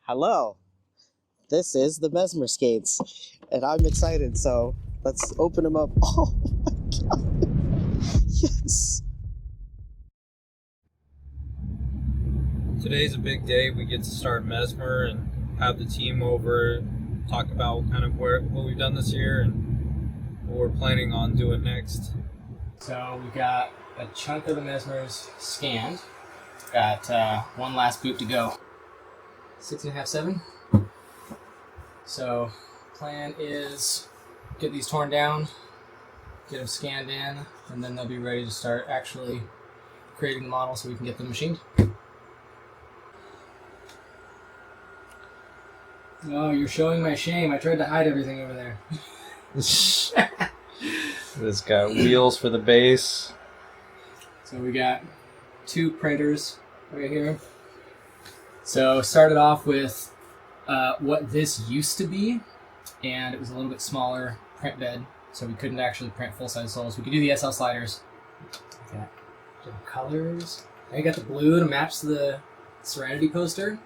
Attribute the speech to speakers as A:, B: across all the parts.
A: Hello, this is the Mesmer skates, and I'm excited, so let's open them up. Oh my god, yes!
B: Today's a big day. We get to start Mesmer and have the team over, talk about kind of what we've done this year and what we're planning on doing next.
C: So we got a chunk of the Mesmers scanned. Got one last boot to go. 6.5, 7. So plan is get these torn down, get them scanned in, and then they'll be ready to start actually creating the model so we can get them machined. Oh, you're showing my shame. I tried to hide everything over there.
B: It's got wheels for the base.
C: So we got 2 printers right here. So started off with what this used to be, and it was a little bit smaller print bed, so we couldn't actually print full-size soles. We could do the SL sliders. Got different colors. I got the blue to match the Serenity poster.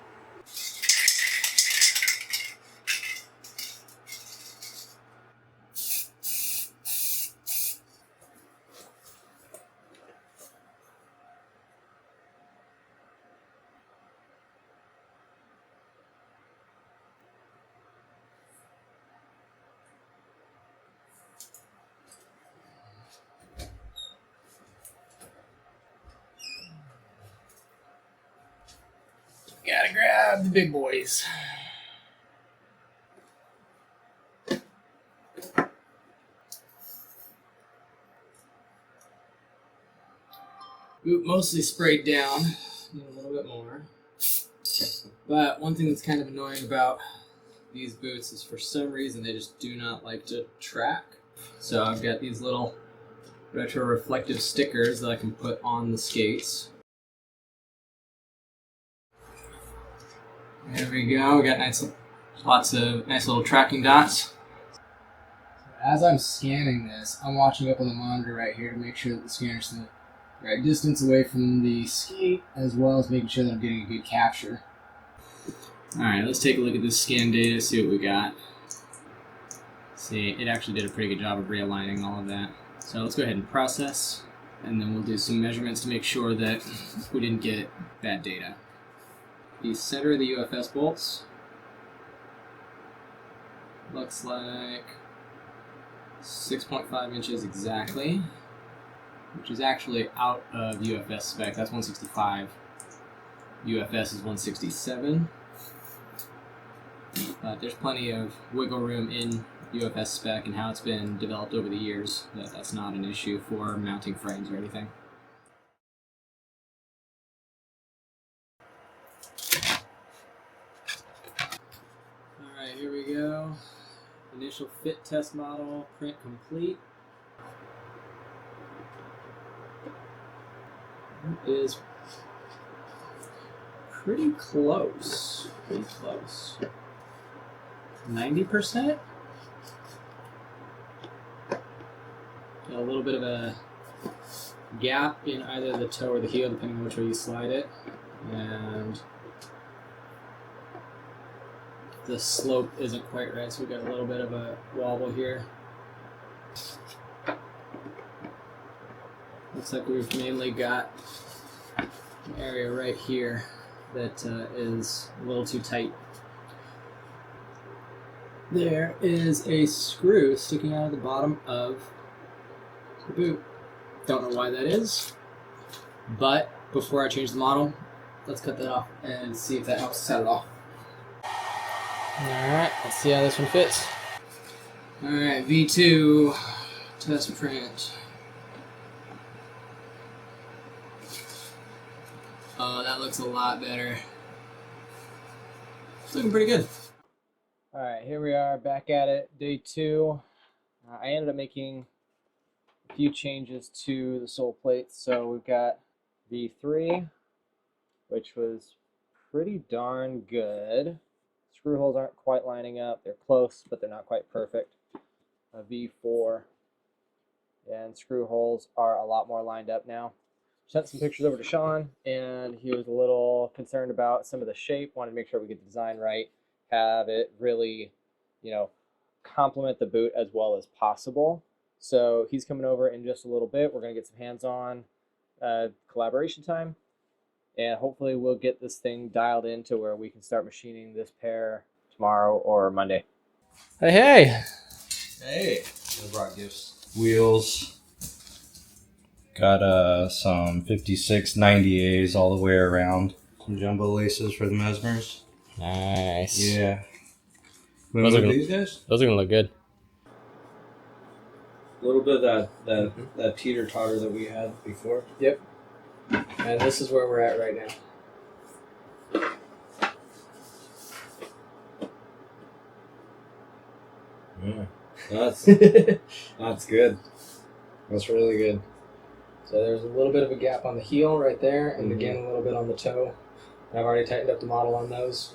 C: Gotta grab the big boys. Boot mostly sprayed down. Need a little bit more. But one thing that's kind of annoying about these boots is for some reason they just do not like to track. So I've got these little retro reflective stickers that I can put on the skates. There we go. We got lots of nice little tracking dots. As I'm scanning this, I'm watching up on the monitor right here to make sure that the scanner's the right distance away from the skate, as well as making sure that I'm getting a good capture. Alright, let's take a look at this scan data, see what we got. See, it actually did a pretty good job of realigning all of that. So let's go ahead and process, and then we'll do some measurements to make sure that we didn't get bad data. The center of the UFS bolts looks like 6.5 inches exactly, which is actually out of UFS spec. That's 165. UFS is 167. But there's plenty of wiggle room in UFS spec and how it's been developed over the years. That's not an issue for mounting frames or anything. Alright, here we go. Initial fit test model, print complete. It is pretty close. 90%? A little bit of a gap in either the toe or the heel, depending on which way you slide it. And the slope isn't quite right, so we've got a little bit of a wobble here. Looks like we've mainly got an area right here that is a little too tight. There is a screw sticking out of the bottom of the boot. Don't know why that is, but before I change the model, let's cut that off and see if that helps us out at all. Alright, let's see how this one fits. Alright, V2 test print. Oh, that looks a lot better. It's looking pretty good. Alright, here we are back at it, day 2. I ended up making a few changes to the sole plates. So we've got V3, which was pretty darn good. Screw holes aren't quite lining up. They're close, but they're not quite perfect. V4, and screw holes are a lot more lined up now. sent some pictures over to Sean, and he was a little concerned about some of the shape. Wanted to make sure we get the design right, have it really, complement the boot as well as possible. So he's coming over in just a little bit. We're gonna get some hands-on collaboration time, and hopefully we'll get this thing dialed in to where we can start machining this pair tomorrow or Monday. Hey.
B: Hey, I brought gifts. Wheels. Got some 56 90As all the way around. Some jumbo laces for the Mesmers.
C: Nice.
B: Yeah.
C: Those are
B: these guys?
C: Those are gonna look good.
B: A little bit of that teeter-totter that we had before.
C: Yep. And this is where we're at right now.
B: Yeah. That's good. That's really good.
C: So there's a little bit of a gap on the heel right there, and again a little bit on the toe. I've already tightened up the model on those.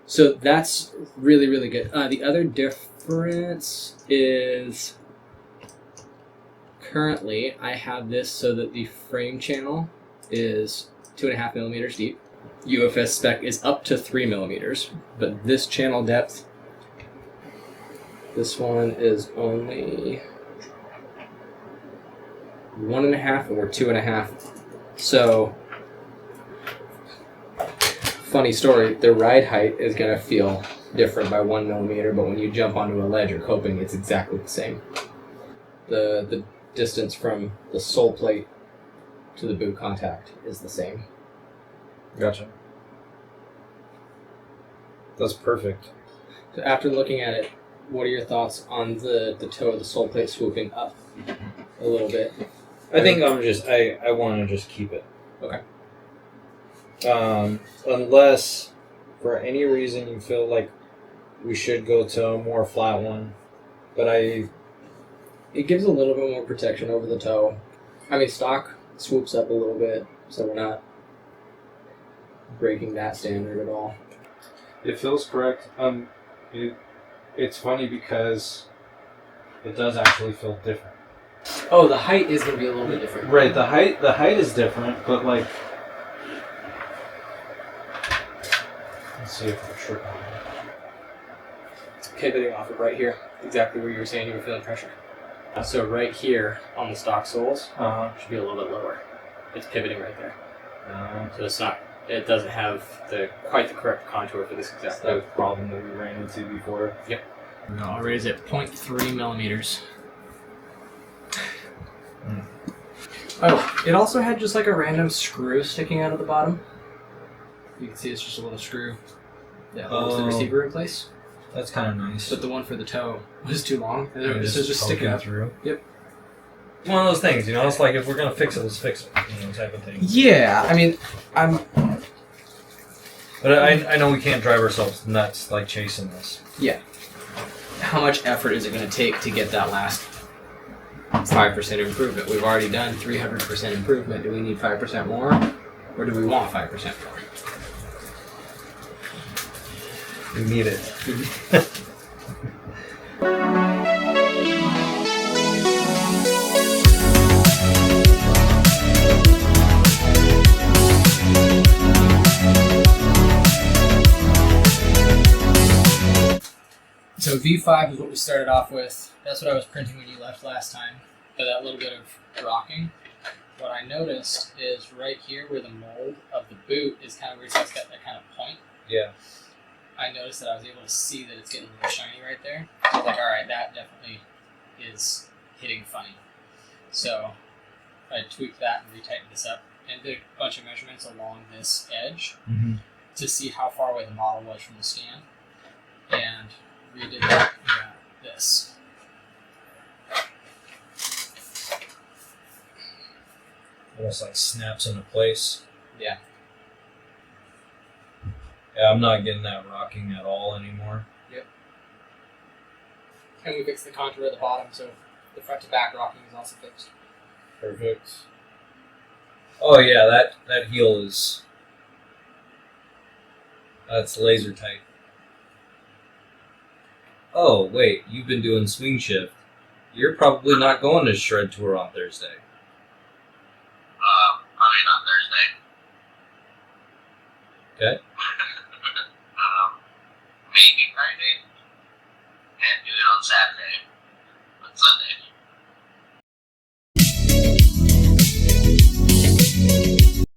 C: So that's really, really good. The other difference is currently I have this so that the frame channel is 2.5 millimeters deep. UFS spec is up to 3 millimeters, but this channel depth, this one is only 1.5 or 2.5. So, funny story, the ride height is going to feel different by 1 millimeter, but when you jump onto a ledge or coping, it's exactly the same. The distance from the sole plate to the boot contact is the same.
B: Gotcha. That's perfect.
C: So after looking at it, what are your thoughts on the toe of the sole plate swooping up a little bit?
B: I think I want to just keep it.
C: Okay.
B: Unless for any reason you feel like we should go to a more flat one, but it
C: gives a little bit more protection over the toe. I mean, stock swoops up a little bit, so we're not breaking that standard at all.
B: It feels correct. It's funny because it does actually feel different.
C: Oh, the height is going to be a little bit different.
B: Right, the height is different, but like, let's see if we're sure.
C: It's pivoting off of right here, exactly where you were saying you were feeling pressure. So right here on the stock soles should be a little bit lower. It's pivoting right there. So it doesn't have quite the correct contour for this exact
B: problem that we ran into before.
C: Yep. No, I'll raise it 0.3 millimeters. Oh, it also had just like a random screw sticking out of the bottom. You can see it's just a little screw that holds the receiver in place.
B: That's kind of nice.
C: But the one for the toe was too long, and it was just sticking out
B: through.
C: Yep.
B: One of those things, it's like if we're gonna fix it, let's fix it, type of thing.
C: Yeah, I mean,
B: But I know we can't drive ourselves nuts like chasing this.
C: Yeah. How much effort is it going to take to get that last 5% improvement? We've already done 300% improvement. Do we need 5% more? Or do we want 5% more?
B: We need it.
C: So V5 is what we started off with. That's what I was printing when you left last time. For that little bit of rocking. What I noticed is right here where the mold of the boot is kind of where it's got that kind of point.
B: Yeah.
C: I noticed that I was able to see that it's getting a little shiny right there. So I was like, alright, that definitely is hitting funny. So I tweaked that and retightened this up and did a bunch of measurements along this edge to see how far away the model was from the scan. And redid that and got this.
B: Almost like snaps into place.
C: Yeah.
B: Yeah, I'm not getting that rocking at all anymore.
C: Yep. And we fixed the contour at the bottom, so the front to back rocking is also fixed.
B: Perfect. Oh yeah, that heel that's laser tight. Oh wait, you've been doing swing shift. You're probably not going to Shred Tour on Thursday. Okay.
D: Maybe Friday. Can't do